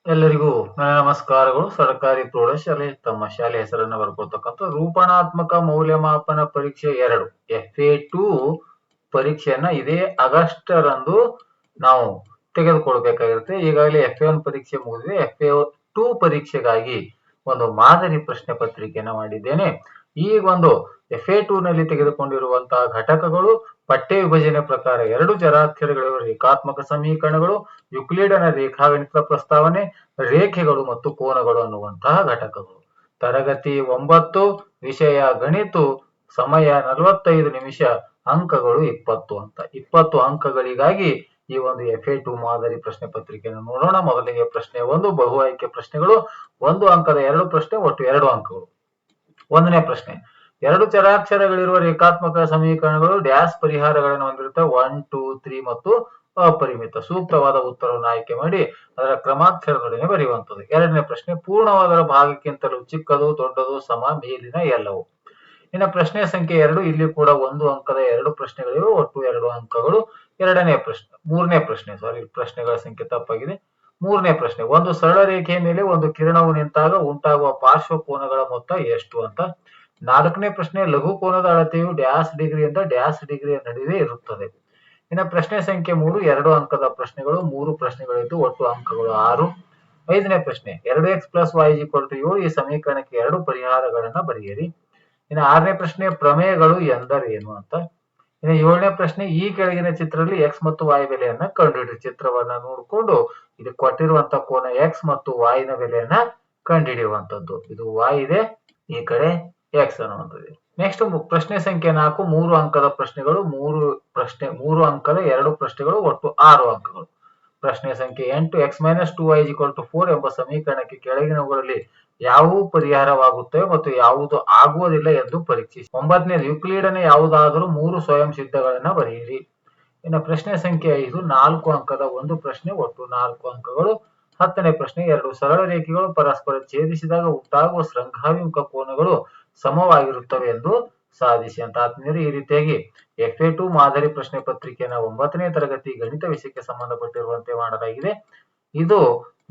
ಎಲ್ಲರಿಗೂ ನನ್ನ ನಮಸ್ಕಾರಗಳು. ಸರ್ಕಾರಿ ಪ್ರೌಢಶಾಲೆ ತಮ್ಮ ಶಾಲೆ ಹೆಸರನ್ನ ಬರ್ಕೊಳ್ತಕ್ಕಂಥ ರೂಪಣಾತ್ಮಕ ಮೌಲ್ಯಮಾಪನ ಪರೀಕ್ಷೆ 2 FA2 ಪರೀಕ್ಷೆಯನ್ನ ಇದೇ ಆಗಸ್ಟ್ ರಂದು ನಾವು ತೆಗೆದುಕೊಳ್ಬೇಕಾಗಿರುತ್ತೆ. ಈಗಾಗಲೇ FA1 ಪರೀಕ್ಷೆ ಮುಗಿದಿದೆ. FA2 ಪರೀಕ್ಷೆಗಾಗಿ ಒಂದು ಮಾದರಿ ಪ್ರಶ್ನೆ ಪತ್ರಿಕೆಯನ್ನ ಮಾಡಿದ್ದೇನೆ. ಈ ಒಂದು FA2 ನಲ್ಲಿ ತೆಗೆದುಕೊಂಡಿರುವಂತಹ ಘಟಕಗಳು ಪಠ್ಯ ವಿಭಜನೆ ಪ್ರಕಾರ 2 ಚರಾಕ್ಷರಗಳಿರುವ ರೇಖಾತ್ಮಕ ಸಮೀಕರಣಗಳು, ಯುಕ್ಲಿಡನ ರೇಖಾಗಣಿತ ಪ್ರಸ್ತಾವನೆ, ರೇಖೆಗಳು ಮತ್ತು ಕೋನಗಳು ಅನ್ನುವಂತಹ ಘಟಕಗಳು. ತರಗತಿ 9, ವಿಷಯ ಗಣಿತ, ಸಮಯ 45 ನಿಮಿಷ, ಅಂಕಗಳು 20 ಅಂತ. 20 ಅಂಕಗಳಿಗಾಗಿ ಈ ಒಂದು FA2 ಮಾದರಿ ಪ್ರಶ್ನೆ ಪತ್ರಿಕೆಯನ್ನು ನೋಡೋಣ. ಮೊದಲಿಗೆ ಪ್ರಶ್ನೆ 1, ಬಹು ಆಯ್ಕೆ ಪ್ರಶ್ನೆಗಳು. 1 ಅಂಕದ 2 ಪ್ರಶ್ನೆ, ಒಟ್ಟು 2 ಅಂಕಗಳು. 1ನೇ ಪ್ರಶ್ನೆ, 2 ಚರಾಕ್ಷರಗಳಿರುವ ರೇಖಾತ್ಮಕ ಸಮೀಕರಣಗಳು ಡ್ಯಾಶ್ ಪರಿಹಾರಗಳನ್ನು ಹೊಂದಿರುತ್ತವೆ. 1, 2, 3 ಮತ್ತು ಅಪರಿಮಿತ. ಸೂಕ್ತವಾದ ಉತ್ತರವನ್ನು ಆಯ್ಕೆ ಮಾಡಿ ಅದರ ಕ್ರಮಾಕ್ಷರದೊಡನೆ ಬರೆಯುವಂಥದ್ದು. 2ನೇ ಪ್ರಶ್ನೆ, ಪೂರ್ಣವಾದ ಭಾಗಕ್ಕಿಂತಲೂ ಚಿಕ್ಕದು, ದೊಡ್ಡದು, ಸಮ, ಮೇಲಿನ ಎಲ್ಲವೂ. ಇನ್ನು ಪ್ರಶ್ನೆ ಸಂಖ್ಯೆ 2, ಇಲ್ಲಿ ಕೂಡ 1 ಅಂಕದ 2 ಪ್ರಶ್ನೆಗಳಿವೆ, ಒಟ್ಟು 2 ಅಂಕಗಳು. 3ನೇ ಪ್ರಶ್ನೆ, ಪ್ರಶ್ನೆಗಳ ಸಂಖ್ಯೆ ತಪ್ಪಾಗಿದೆ. 3ನೇ ಪ್ರಶ್ನೆ, ಒಂದು ಸರಳ ರೇಖೆಯ ಮೇಲೆ ಒಂದು ಕಿರಣವು ನಿಂತಾಗ ಉಂಟಾಗುವ ಪಾರ್ಶ್ವ ಕೋನಗಳ ಮೊತ್ತ ಎಷ್ಟು ಅಂತ. 4ನೇ ಪ್ರಶ್ನೆ, ಲಘು ಕೋನದ ಅಳತೆಯು ಡ್ಯಾಶ್ ಡಿಗ್ರಿಯಿಂದ ಡ್ಯಾಶ್ ಡಿಗ್ರಿಯ ನಡುವೆ ಇರುತ್ತದೆ. ಇನ್ನು ಪ್ರಶ್ನೆ ಸಂಖ್ಯೆ 3, 2 ಅಂಕದ ಪ್ರಶ್ನೆಗಳು, 3 ಪ್ರಶ್ನೆಗಳಿದ್ದು ಒಟ್ಟು ಅಂಕಗಳು 6. 5ನೇ ಪ್ರಶ್ನೆ, 2x + y = 7 ಈ ಸಮೀಕರಣಕ್ಕೆ 2 ಪರಿಹಾರಗಳನ್ನ ಬರೆಯಿರಿ. ಇನ್ನು 6ನೇ ಪ್ರಶ್ನೆ, ಪ್ರಮೇಯಗಳು ಎಂದರೇನು ಅಂತ. ಇನ್ನು 7ನೇ ಪ್ರಶ್ನೆ, ಈ ಕೆಳಗಿನ ಚಿತ್ರದಲ್ಲಿ x ಮತ್ತು y ಬೆಲೆಯನ್ನ ಕಂಡುಹಿಡಿಯಿರಿ. ಚಿತ್ರವನ್ನ ನೋಡಿಕೊಂಡು ಇದು ಕೊಟ್ಟಿರುವಂತಹ ಕೋನ x ಮತ್ತು y ನ ಬೆಲೆಯನ್ನ ಕಂಡುಹಿಡಿಯುವಂತದ್ದು. ಇದು y ಇದೆ, ಈ ಕಡೆ x ಅನ್ನುವಂಥದ್ದು. ನೆಕ್ಸ್ಟ್ ಪ್ರಶ್ನೆ ಸಂಖ್ಯೆ 4, 3 ಅಂಕದ ಪ್ರಶ್ನೆಗಳು, 3 ಅಂಕದ 2 ಪ್ರಶ್ನೆಗಳು, ಒಟ್ಟು 6 ಅಂಕಗಳು. ಪ್ರಶ್ನೆ ಸಂಖ್ಯೆ 8, x - 2y = 4 ಎಂಬ ಸಮೀಕರಣಕ್ಕೆ ಕೆಳಗಿನವುಗಳಲ್ಲಿ ಯಾವುವು ಪರಿಹಾರವಾಗುತ್ತವೆ ಮತ್ತು ಯಾವುದು ಆಗುವುದಿಲ್ಲ ಎಂದು ಪರೀಕ್ಷಿಸಿ. 9ನೇದು, ಯುಕ್ಲಿಡನ ಯಾವುದಾದರೂ 3 ಸ್ವಯಂ ಸಿದ್ಧಗಳನ್ನ ಬರೆಯಿರಿ. ಇನ್ನು ಪ್ರಶ್ನೆ ಸಂಖ್ಯೆ 5, 4 ಅಂಕದ 1 ಪ್ರಶ್ನೆ, ಒಟ್ಟು 4 ಅಂಕಗಳು. 10ನೇ ಪ್ರಶ್ನೆ, 2 ಸರಳ ರೇಖೆಗಳು ಪರಸ್ಪರ ಛೇದಿಸಿದಾಗ ಉಂಟಾಗುವ ಶೃಂಗಾಭಿಮುಖ ಕೋನಗಳು ಸಮವಾಗಿರುತ್ತವೆ ಎಂದು ಸಾಧಿಸಿ ಅಂತ. ಆತ್ಮೀಯರು, ಈ ರೀತಿಯಾಗಿ FA2 ಮಾದರಿ ಪ್ರಶ್ನೆ ಪತ್ರಿಕೆಯನ್ನು 9ನೇ ತರಗತಿ ಗಣಿತ ವಿಷಯಕ್ಕೆ ಸಂಬಂಧಪಟ್ಟಿರುವಂತೆ ಮಾಡಲಾಗಿದೆ. ಇದು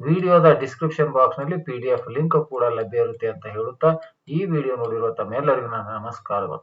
ವಿಡಿಯೋದ ಡಿಸ್ಕ್ರಿಪ್ಷನ್ ಬಾಕ್ಸ್ ನಲ್ಲಿ PDF ಲಿಂಕ್ ಕೂಡ ಲಭ್ಯ ಇರುತ್ತೆ ಅಂತ ಹೇಳುತ್ತಾ ಈ ವಿಡಿಯೋ ನೋಡಿರುವ ತಮ್ಮೆಲ್ಲರಿಗೂ ನನ್ನ ನಮಸ್ಕಾರಗಳು.